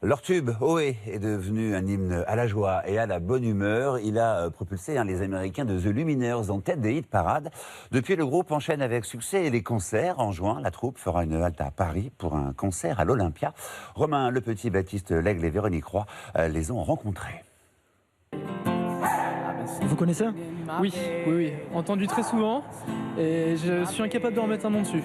Leur tube, Ohé, est devenu un hymne à la joie et à la bonne humeur. Il a propulsé les Américains de The Lumineers en tête des hit parades. Depuis, le groupe enchaîne avec succès les concerts. En juin, la troupe fera une halte à Paris pour un concert à l'Olympia. Romain Le Petit, Baptiste Lègle et Véronique Roy les ont rencontrés. Vous connaissez? Oui, entendu très souvent et je suis incapable de remettre un nom dessus.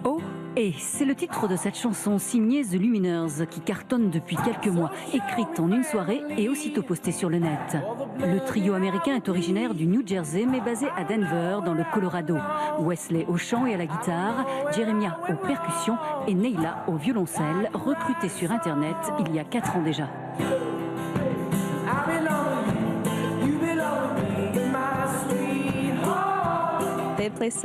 Oh, et c'est le titre de cette chanson signée The Lumineers qui cartonne depuis quelques mois, écrite en une soirée et aussitôt postée sur le net. Le trio américain est originaire du New Jersey mais basé à Denver dans le Colorado. Wesley au chant et à la guitare, Jeremiah aux percussions et Neila au violoncelle, recrutés sur internet il y a 4 ans déjà.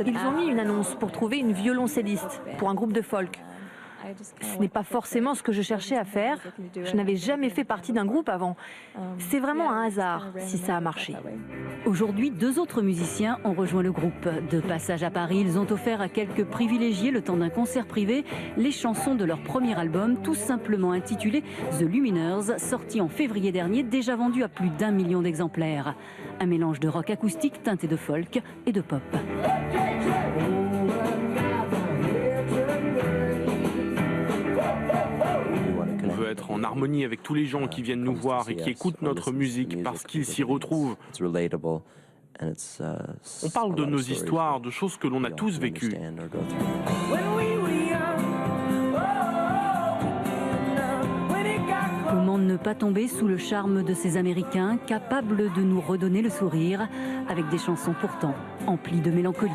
Ils ont mis une annonce pour trouver une violoncelliste pour un groupe de folk. Ce n'est pas forcément ce que je cherchais à faire. Je n'avais jamais fait partie d'un groupe avant. C'est vraiment un hasard si ça a marché. Aujourd'hui, 2 autres musiciens ont rejoint le groupe. De passage à Paris, ils ont offert à quelques privilégiés le temps d'un concert privé les chansons de leur premier album, tout simplement intitulé The Lumineers, sorti en février dernier, déjà vendu à plus d'1 million d'exemplaires. Un mélange de rock acoustique teinté de folk et de pop. On veut être en harmonie avec tous les gens qui viennent nous voir et qui écoutent notre musique parce qu'ils s'y retrouvent. On parle de nos histoires, de choses que l'on a tous vécues. Comment ne pas tomber sous le charme de ces Américains, capables de nous redonner le sourire, avec des chansons pourtant emplies de mélancolie.